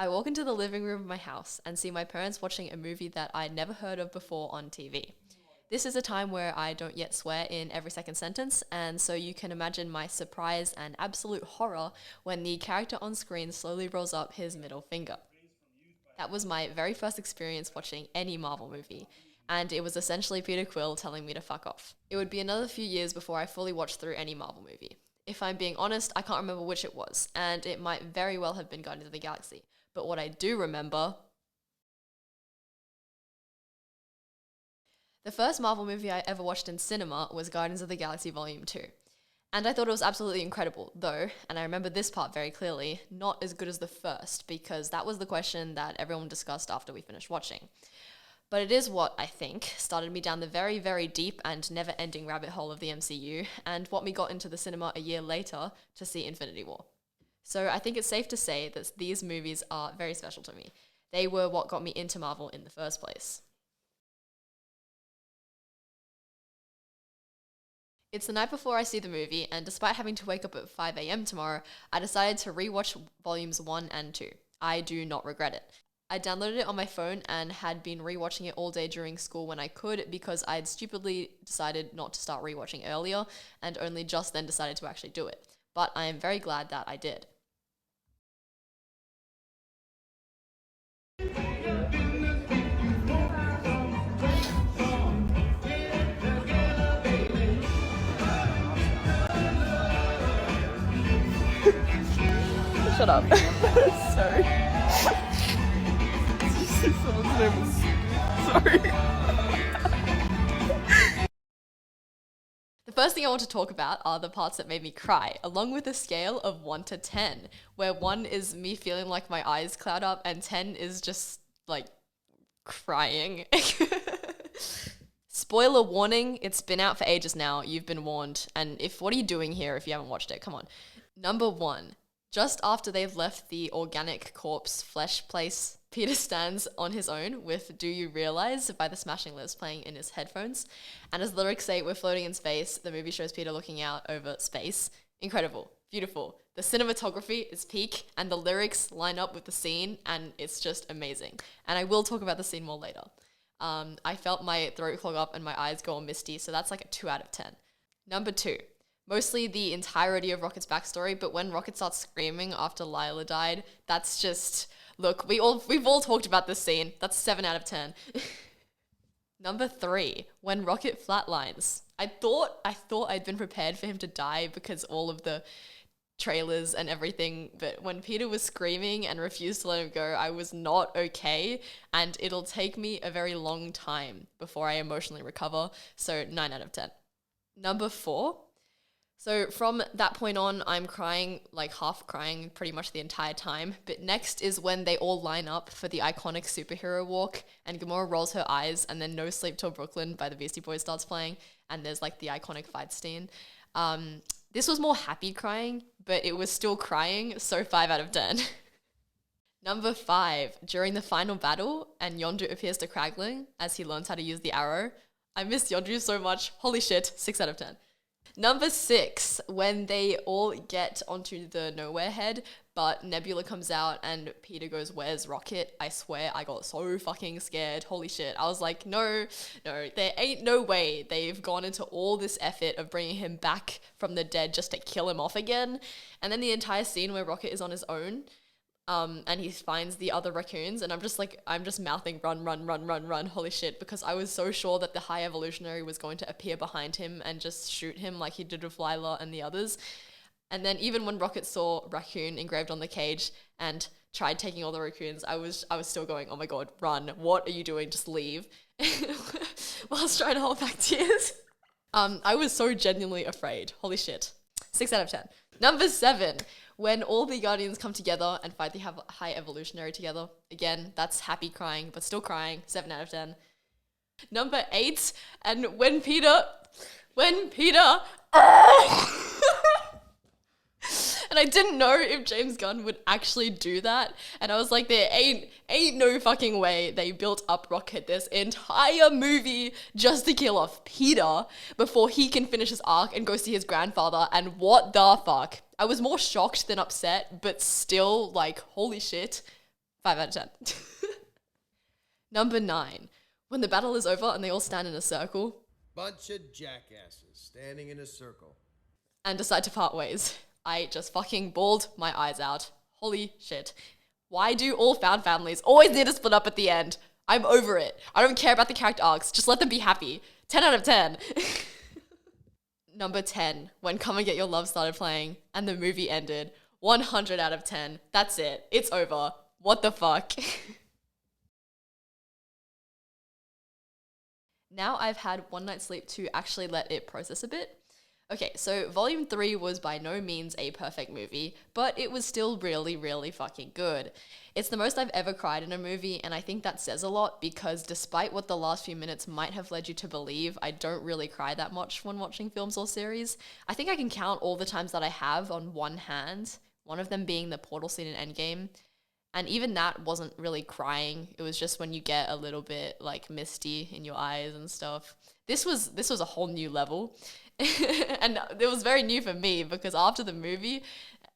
I walk into the living room of my house and see my parents watching a movie that I'd never heard of before on TV. This is a time where I don't yet swear in every second sentence, and so you can imagine my surprise and absolute horror when the character on screen slowly rolls up his middle finger. That was my very first experience watching any Marvel movie, and it was essentially Peter Quill telling me to fuck off. It would be another few years before I fully watched through any Marvel movie. If I'm being honest, I can't remember which it was, and it might very well have been Guardians of the Galaxy. But what I do remember, the first Marvel movie I ever watched in cinema was Guardians of the Galaxy Volume 2. And I thought it was absolutely incredible, though, and I remember this part very clearly, not as good as the first, because that was the question that everyone discussed after we finished watching. But it is what, I think, started me down the very, very deep and never-ending rabbit hole of the MCU, and what me got into the cinema a year later to see Infinity War. So I think it's safe to say that these movies are very special to me. They were what got me into Marvel in the first place. It's the night before I see the movie, and despite having to wake up at 5 a.m. tomorrow, I decided to rewatch volumes 1 and 2. I do not regret it. I downloaded it on my phone and had been rewatching it all day during school when I could because I'd stupidly decided not to start rewatching earlier and only just then decided to actually do it. But I am very glad that I did. Shut up. Sorry. Someone's name was... Sorry. The first thing I want to talk about are the parts that made me cry, along with a scale of 1 to 10, where 1 is me feeling like my eyes cloud up and 10 is just like crying. Spoiler warning, it's been out for ages now, you've been warned, and what are you doing here if you haven't watched it? Come on. Number 1. Just after they've left the organic corpse flesh place, Peter stands on his own with Do You Realize by the Smashing Lips playing in his headphones. And as the lyrics say, we're floating in space, the movie shows Peter looking out over space. Incredible. Beautiful. The cinematography is peak and the lyrics line up with the scene and it's just amazing. And I will talk about the scene more later. I felt my throat clog up and my eyes go all misty, so that's like a 2 out of 10. Number 2. Mostly the entirety of Rocket's backstory, but when Rocket starts screaming after Lila died, that's just... Look, we've all talked about this scene. That's 7 out of 10. Number 3, when Rocket flatlines. I thought I'd been prepared for him to die because all of the trailers and everything, but when Peter was screaming and refused to let him go, I was not okay, and it'll take me a very long time before I emotionally recover, so 9 out of 10. Number 4, so from that point on, I'm crying, like half crying pretty much the entire time. But next is when they all line up for the iconic superhero walk and Gamora rolls her eyes and then No Sleep Till Brooklyn by the Beastie Boys starts playing and there's like the iconic fight scene. This was more happy crying, but it was still crying, so 5 out of 10. Number 5, during the final battle and Yondu appears to Kragling as he learns how to use the arrow. I miss Yondu so much. Holy shit, 6 out of 10. Number 6, when they all get onto the Nowhere Head, but Nebula comes out and Peter goes, where's Rocket? I swear I got so fucking scared. Holy shit. I was like, no, there ain't no way they've gone into all this effort of bringing him back from the dead just to kill him off again. And then the entire scene where Rocket is on his own, and he finds the other raccoons, and I'm just mouthing run, holy shit, because I was so sure that the High Evolutionary was going to appear behind him and just shoot him like he did with Lila and the others. And then even when Rocket saw raccoon engraved on the cage and tried taking all the raccoons, I was still going, oh my god, run, what are you doing, just leave. Whilst trying to hold back tears. I was so genuinely afraid, holy shit. 6 out of 10. Number 7, when all the Guardians come together and fight the High Evolutionary together. Again, that's happy crying, but still crying. 7 out of 10. Number 8, and when Peter... And I didn't know if James Gunn would actually do that. And I was like, there ain't no fucking way they built up Rocket this entire movie just to kill off Peter before he can finish his arc and go see his grandfather. And what the fuck? I was more shocked than upset, but still like, holy shit. 5 out of 10. Number 9. When the battle is over and they all stand in a circle Bunch of jackasses standing in a circle. and decide to part ways. I just fucking bawled my eyes out. Holy shit. Why do all found families always need to split up at the end? I'm over it. I don't care about the character arcs. Just let them be happy. 10 out of 10. Number 10. When Come and Get Your Love started playing and the movie ended. 100 out of 10. That's it. It's over. What the fuck? Now I've had one night's sleep to actually let it process a bit. Okay, so Volume 3 was by no means a perfect movie, but it was still really, really fucking good. It's the most I've ever cried in a movie, and I think that says a lot because despite what the last few minutes might have led you to believe, I don't really cry that much when watching films or series. I think I can count all the times that I have on one hand, one of them being the portal scene in Endgame. And even that wasn't really crying. It was just when you get a little bit like misty in your eyes and stuff. This was a whole new level. And it was very new for me because after the movie,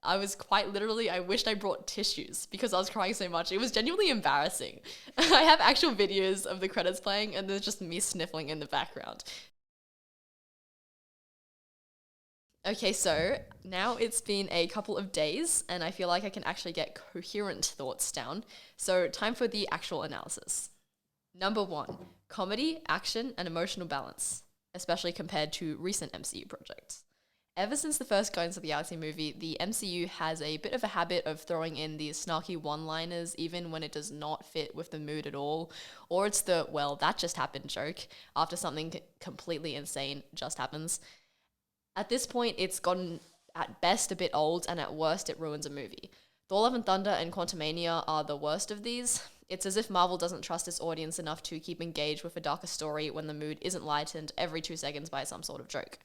I was quite literally, I wished I brought tissues because I was crying so much. It was genuinely embarrassing. I have actual videos of the credits playing and there's just me sniffling in the background. Okay, so now it's been a couple of days and I feel like I can actually get coherent thoughts down. So time for the actual analysis. Number 1, comedy, action, and emotional balance, especially compared to recent MCU projects. Ever since the first Guardians of the Galaxy movie, the MCU has a bit of a habit of throwing in these snarky one-liners even when it does not fit with the mood at all, or it's the, well, that just happened joke after something completely insane just happens. At this point, it's gotten at best a bit old, and at worst, it ruins a movie. Thor Love and Thunder and Quantumania are the worst of these. It's as if Marvel doesn't trust its audience enough to keep engaged with a darker story when the mood isn't lightened every 2 seconds by some sort of joke.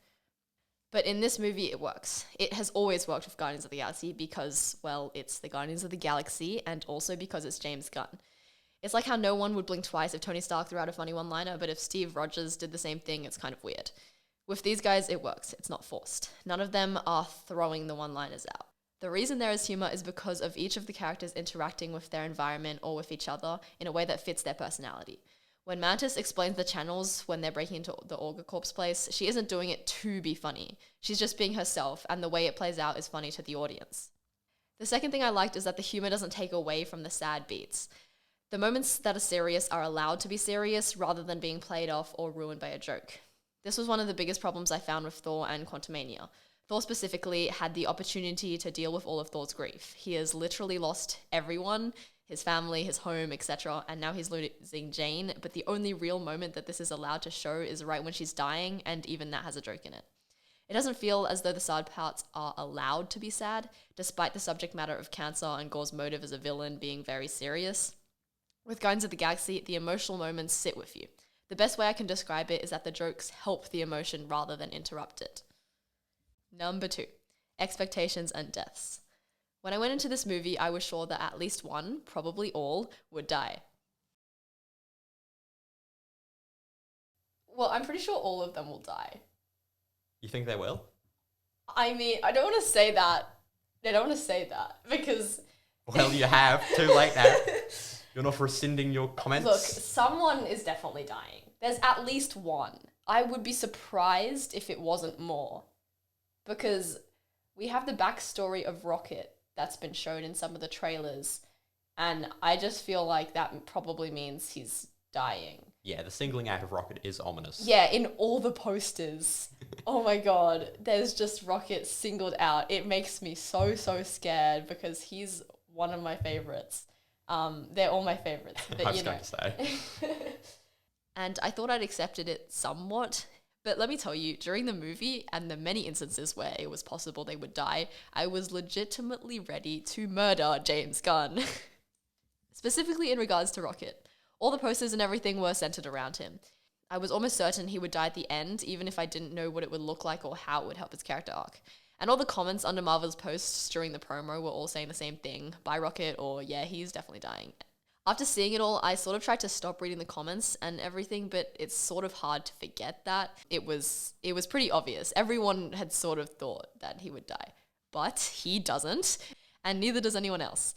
But in this movie, it works. It has always worked with Guardians of the Galaxy because, well, it's the Guardians of the Galaxy, and also because it's James Gunn. It's like how no one would blink twice if Tony Stark threw out a funny one-liner, but if Steve Rogers did the same thing, it's kind of weird. With these guys, it works. It's not forced. None of them are throwing the one-liners out. The reason there is humor is because of each of the characters interacting with their environment or with each other in a way that fits their personality. When Mantis explains the channels when they're breaking into the Orga Corp's place, she isn't doing it to be funny. She's just being herself, and the way it plays out is funny to the audience. The second thing I liked is that the humor doesn't take away from the sad beats. The moments that are serious are allowed to be serious rather than being played off or ruined by a joke. This was one of the biggest problems I found with Thor and Quantumania. Thor specifically had the opportunity to deal with all of Thor's grief. He has literally lost everyone, his family, his home, etc., and now he's losing Jane, but the only real moment that this is allowed to show is right when she's dying, and even that has a joke in it. It doesn't feel as though the sad parts are allowed to be sad, despite the subject matter of cancer and Gore's motive as a villain being very serious. With Guardians of the Galaxy, the emotional moments sit with you. The best way I can describe it is that the jokes help the emotion rather than interrupt it. Number 2, expectations and deaths. When I went into this movie, I was sure that at least one, probably all, would die. Well, I'm pretty sure all of them will die. You think they will? I mean, I don't want to say that. I don't want to say that because... Well, you have. Too late now. You're not rescinding your comments? Look, someone is definitely dying. There's at least one. I would be surprised if it wasn't more. Because we have the backstory of Rocket that's been shown in some of the trailers, and I just feel like that probably means he's dying. Yeah, the singling out of Rocket is ominous. Yeah, in all the posters. Oh my god, there's just Rocket singled out. It makes me so scared because he's one of my favorites. They're all my favorites, but I was going to say. And I thought I'd accepted it somewhat. But let me tell you, during the movie and the many instances where it was possible they would die, I was legitimately ready to murder James Gunn. Specifically in regards to Rocket. All the posters and everything were centered around him. I was almost certain he would die at the end, even if I didn't know what it would look like or how it would help his character arc. And all the comments under Marvel's posts during the promo were all saying the same thing. Bye Rocket, or yeah, he's definitely dying. After seeing it all, I sort of tried to stop reading the comments and everything, but it's sort of hard to forget that. It was pretty obvious. Everyone had sort of thought that he would die. But he doesn't, and neither does anyone else.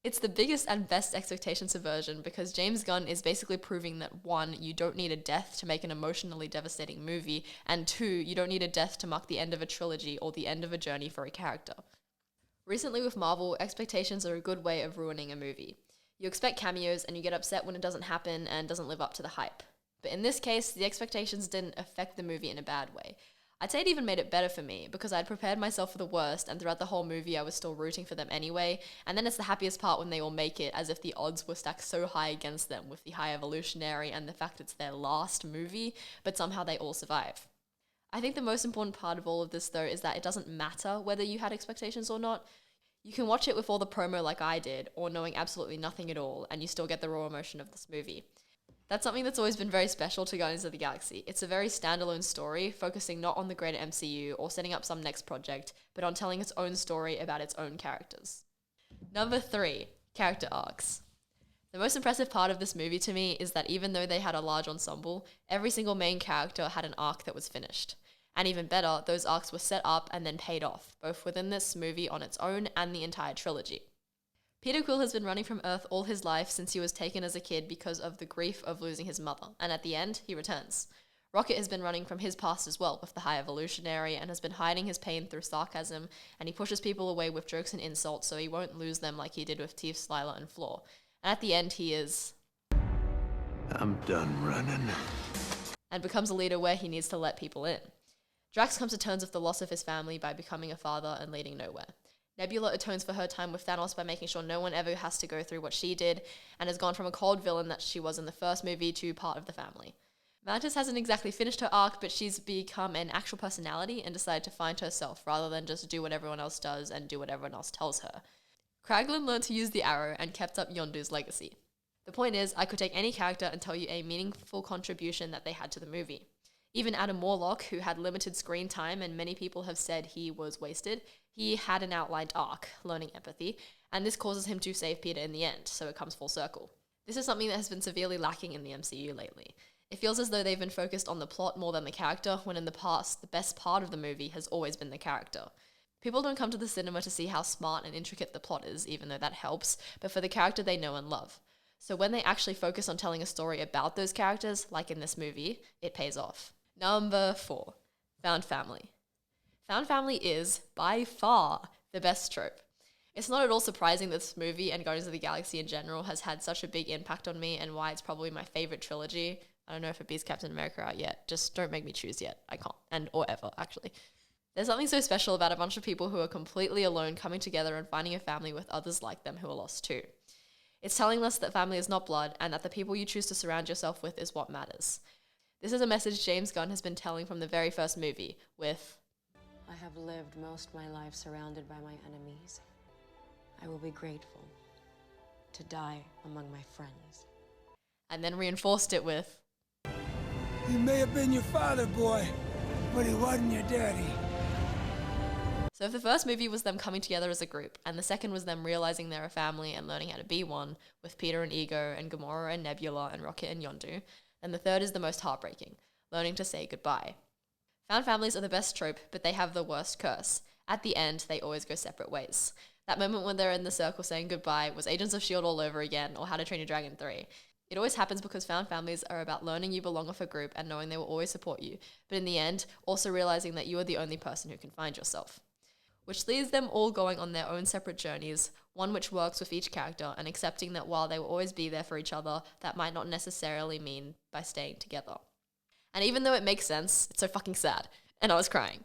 It's the biggest and best expectation subversion because James Gunn is basically proving that 1, you don't need a death to make an emotionally devastating movie, and 2, you don't need a death to mark the end of a trilogy or the end of a journey for a character. Recently with Marvel, expectations are a good way of ruining a movie. You expect cameos and you get upset when it doesn't happen and doesn't live up to the hype. But in this case, the expectations didn't affect the movie in a bad way. I'd say it even made it better for me because I'd prepared myself for the worst, and throughout the whole movie I was still rooting for them anyway, and then it's the happiest part when they all make it, as if the odds were stacked so high against them with the High Evolutionary and the fact it's their last movie, but somehow they all survive. I think the most important part of all of this though is that it doesn't matter whether you had expectations or not. You can watch it with all the promo like I did, or knowing absolutely nothing at all, and you still get the raw emotion of this movie. That's something that's always been very special to Guardians of the Galaxy. It's a very standalone story, focusing not on the greater MCU or setting up some next project, but on telling its own story about its own characters. Number 3, character arcs. The most impressive part of this movie to me is that even though they had a large ensemble, every single main character had an arc that was finished. And even better, those arcs were set up and then paid off, both within this movie on its own and the entire trilogy. Peter Quill has been running from Earth all his life since he was taken as a kid because of the grief of losing his mother, and at the end, he returns. Rocket has been running from his past as well with the High Evolutionary and has been hiding his pain through sarcasm, and he pushes people away with jokes and insults so he won't lose them like he did with Teef, Slyla, and Floor. And at the end, he is... I'm done running. And becomes a leader where he needs to let people in. Drax comes to terms with the loss of his family by becoming a father and leading nowhere. Nebula atones for her time with Thanos by making sure no one ever has to go through what she did, and has gone from a cold villain that she was in the first movie to part of the family. Mantis hasn't exactly finished her arc, but she's become an actual personality and decided to find herself rather than just do what everyone else does and do what everyone else tells her. Kraglin learned to use the arrow and kept up Yondu's legacy. The point is, I could take any character and tell you a meaningful contribution that they had to the movie. Even Adam Warlock, who had limited screen time and many people have said he was wasted, he had an outlined arc, learning empathy, and this causes him to save Peter in the end, so it comes full circle. This is something that has been severely lacking in the MCU lately. It feels as though they've been focused on the plot more than the character, when in the past, the best part of the movie has always been the character. People don't come to the cinema to see how smart and intricate the plot is, even though that helps, but for the character they know and love. So when they actually focus on telling a story about those characters, like in this movie, it pays off. Number 4, found family. Found family is, by far, the best trope. It's not at all surprising that this movie and Guardians of the Galaxy in general has had such a big impact on me and why it's probably my favorite trilogy. I don't know if it beats Captain America out yet. Just don't make me choose yet. I can't. Or ever, actually. There's something so special about a bunch of people who are completely alone coming together and finding a family with others like them who are lost too. It's telling us that family is not blood and that the people you choose to surround yourself with is what matters. This is a message James Gunn has been telling from the very first movie, with, I have lived most my life surrounded by my enemies. I will be grateful to die among my friends. And then reinforced it with, He may have been your father, boy, but he wasn't your daddy. So if the first movie was them coming together as a group, and the second was them realizing they're a family and learning how to be one, with Peter and Ego and Gamora and Nebula and Rocket and Yondu, then the third is the most heartbreaking, learning to say goodbye. Found families are the best trope, but they have the worst curse. At the end, they always go separate ways. That moment when they're in the circle saying goodbye was Agents of S.H.I.E.L.D. all over again, or How to Train Your Dragon 3. It always happens because found families are about learning you belong with a group and knowing they will always support you, but in the end, also realizing that you are the only person who can find yourself. Which leaves them all going on their own separate journeys, one which works with each character, and accepting that while they will always be there for each other, that might not necessarily mean by staying together. And even though it makes sense, it's so fucking sad. And I was crying.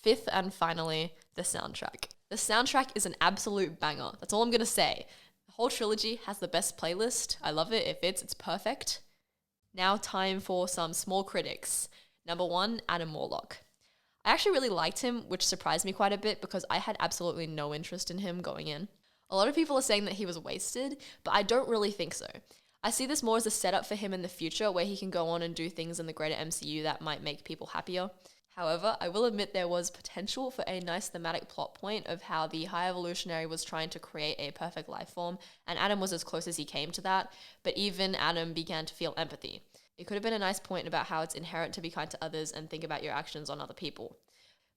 Fifth and finally, the soundtrack. The soundtrack is an absolute banger. That's all I'm gonna say. The whole trilogy has the best playlist. I love it. It fits. It's perfect. Now time for some small critics. Number 1, Adam Warlock. I actually really liked him, which surprised me quite a bit because I had absolutely no interest in him going in. A lot of people are saying that he was wasted, but I don't really think so. I see this more as a setup for him in the future where he can go on and do things in the greater MCU that might make people happier. However, I will admit there was potential for a nice thematic plot point of how the High Evolutionary was trying to create a perfect life form, and Adam was as close as he came to that, but even Adam began to feel empathy. It could have been a nice point about how it's inherent to be kind to others and think about your actions on other people.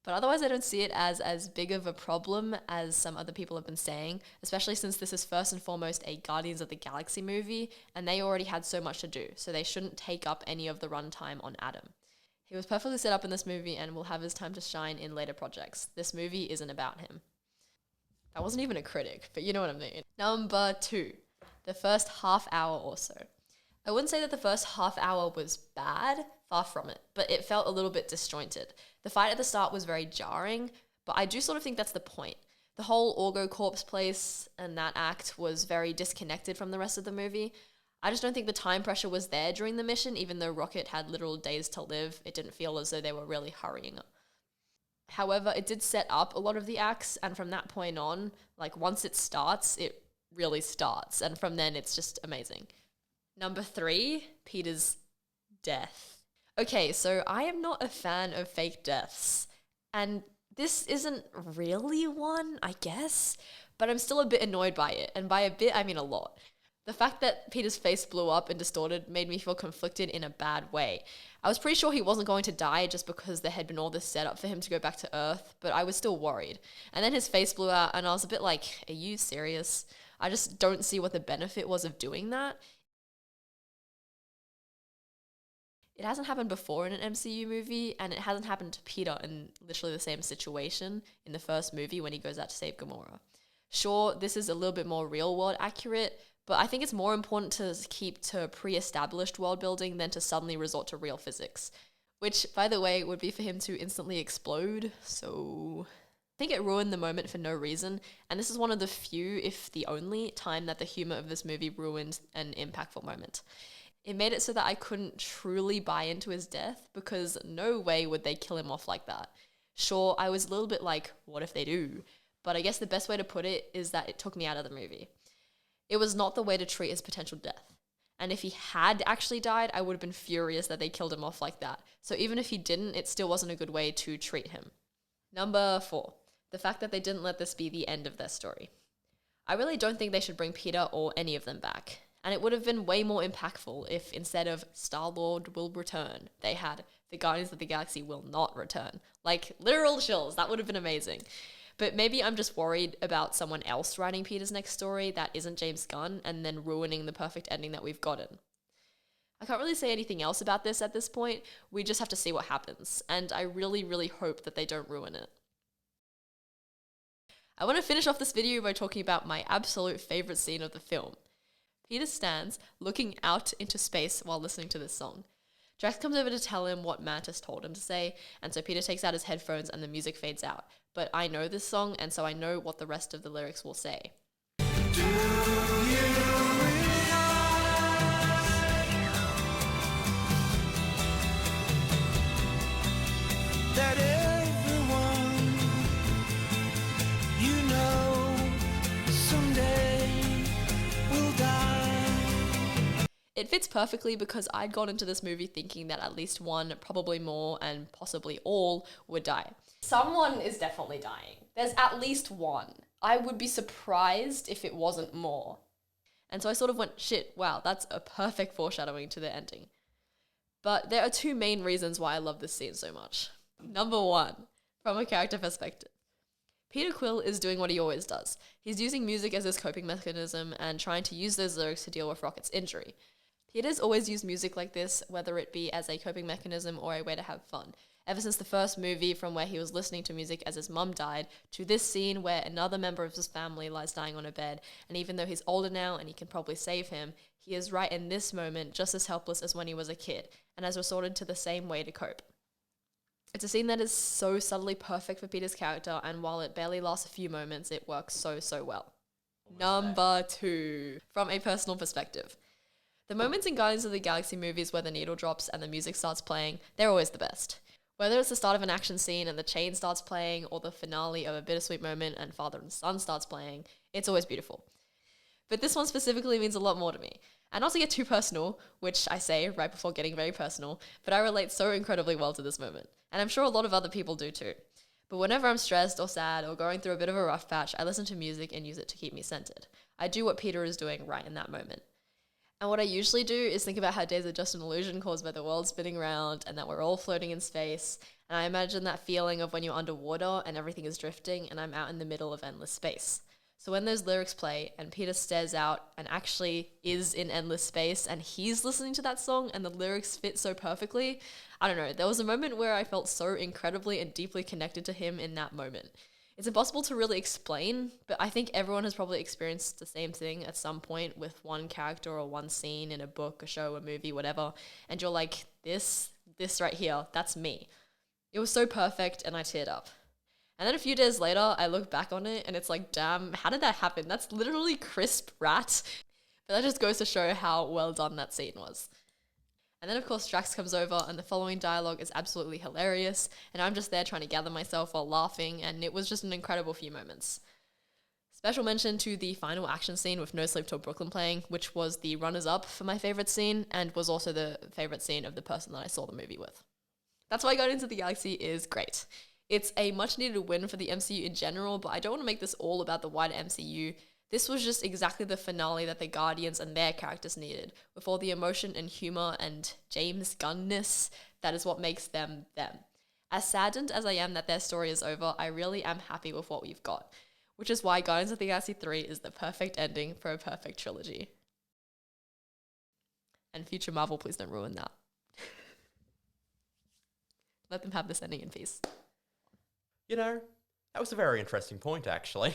But otherwise, I don't see it as big of a problem as some other people have been saying, especially since this is first and foremost a Guardians of the Galaxy movie, and they already had so much to do, so they shouldn't take up any of the runtime on Adam. He was perfectly set up in this movie and will have his time to shine in later projects. This movie isn't about him. I wasn't even a critic, but you know what I mean. Number 2, the first half hour or so. I wouldn't say that the first half hour was bad, far from it, but it felt a little bit disjointed. The fight at the start was very jarring, but I do sort of think that's the point. The whole Orgo corpse place and that act was very disconnected from the rest of the movie. I just don't think the time pressure was there during the mission, even though Rocket had literal days to live. It didn't feel as though they were really hurrying up. However, it did set up a lot of the acts, and from that point on, like once it starts, it really starts, and from then it's just amazing. Number 3, Peter's death. Okay, so I am not a fan of fake deaths, and this isn't really one, I guess, but I'm still a bit annoyed by it, and by a bit, I mean a lot. The fact that Peter's face blew up and distorted made me feel conflicted in a bad way. I was pretty sure he wasn't going to die just because there had been all this setup for him to go back to Earth, but I was still worried. And then his face blew out, and I was a bit like, are you serious? I just don't see what the benefit was of doing that. It hasn't happened before in an MCU movie, and it hasn't happened to Peter in literally the same situation in the first movie when he goes out to save Gamora. Sure, this is a little bit more real-world accurate, but I think it's more important to keep to pre-established world building than to suddenly resort to real physics. Which, by the way, would be for him to instantly explode, so I think it ruined the moment for no reason, and this is one of the few, if the only, time that the humor of this movie ruined an impactful moment. It made it so that I couldn't truly buy into his death, because no way would they kill him off like that. Sure, I was a little bit like, what if they do? But I guess the best way to put it is that it took me out of the movie. It was not the way to treat his potential death. And if he had actually died, I would have been furious that they killed him off like that. So even if he didn't, it still wasn't a good way to treat him. Number 4, the fact that they didn't let this be the end of their story. I really don't think they should bring Peter or any of them back. And it would have been way more impactful if instead of Star-Lord will return, they had the Guardians of the Galaxy will not return. Like, literal chills, that would have been amazing. But maybe I'm just worried about someone else writing Peter's next story that isn't James Gunn and then ruining the perfect ending that we've gotten. I can't really say anything else about this at this point, we just have to see what happens, and I really, really hope that they don't ruin it. I want to finish off this video by talking about my absolute favourite scene of the film. Peter stands looking out into space while listening to this song. Drax comes over to tell him what Mantis told him to say, and so Peter takes out his headphones and the music fades out. But I know this song, and so I know what the rest of the lyrics will say. That everyone you know someday will die. It fits perfectly because I'd gone into this movie thinking that at least one, probably more, and possibly all would die. Someone is definitely dying. There's at least one. I would be surprised if it wasn't more. And so I sort of went, shit, wow, that's a perfect foreshadowing to the ending. But there are 2 main reasons why I love this scene so much. Number 1, from a character perspective. Peter Quill is doing what he always does. He's using music as his coping mechanism and trying to use those lyrics to deal with Rocket's injury. Peter's always used music like this, whether it be as a coping mechanism or a way to have fun. Ever since the first movie, from where he was listening to music as his mum died, to this scene where another member of his family lies dying on a bed, and even though he's older now and he can probably save him, he is right in this moment just as helpless as when he was a kid, and has resorted to the same way to cope. It's a scene that is so subtly perfect for Peter's character, and while it barely lasts a few moments, it works so, so well. Number 2, from a personal perspective. The moments in Guardians of the Galaxy movies where the needle drops and the music starts playing, they're always the best. Whether it's the start of an action scene and the chain starts playing, or the finale of a bittersweet moment and father and son starts playing, it's always beautiful. But this one specifically means a lot more to me. And not to get too personal, which I say right before getting very personal, but I relate so incredibly well to this moment. And I'm sure a lot of other people do too. But whenever I'm stressed or sad or going through a bit of a rough patch, I listen to music and use it to keep me centered. I do what Peter is doing right in that moment. And what I usually do is think about how days are just an illusion caused by the world spinning around and that we're all floating in space. And I imagine that feeling of when you're underwater and everything is drifting and I'm out in the middle of endless space. So when those lyrics play and Peter stares out and actually is in endless space and he's listening to that song and the lyrics fit so perfectly, I don't know, there was a moment where I felt so incredibly and deeply connected to him in that moment. It's impossible to really explain, but I think everyone has probably experienced the same thing at some point with one character or one scene in a book, a show, a movie, whatever, and you're like, this right here, that's me. It was so perfect and I teared up. And then a few days later, I look back on it and it's like, damn, how did that happen? That's literally crisp rat. But that just goes to show how well done that scene was. And then of course Drax comes over and the following dialogue is absolutely hilarious and I'm just there trying to gather myself while laughing and it was just an incredible few moments. Special mention to the final action scene with No Sleep Till Brooklyn playing, which was the runners-up for my favourite scene and was also the favourite scene of the person that I saw the movie with. That's why Guardians of the Galaxy is great. It's a much needed win for the MCU in general, but I don't want to make this all about the wider MCU. This was just exactly the finale that the Guardians and their characters needed, with all the emotion and humour and James Gunn-ness that is what makes them them. As saddened as I am that their story is over, I really am happy with what we've got, which is why Guardians of the Galaxy 3 is the perfect ending for a perfect trilogy. And future Marvel, please don't ruin that. Let them have this ending in peace. You know, that was a very interesting point, actually.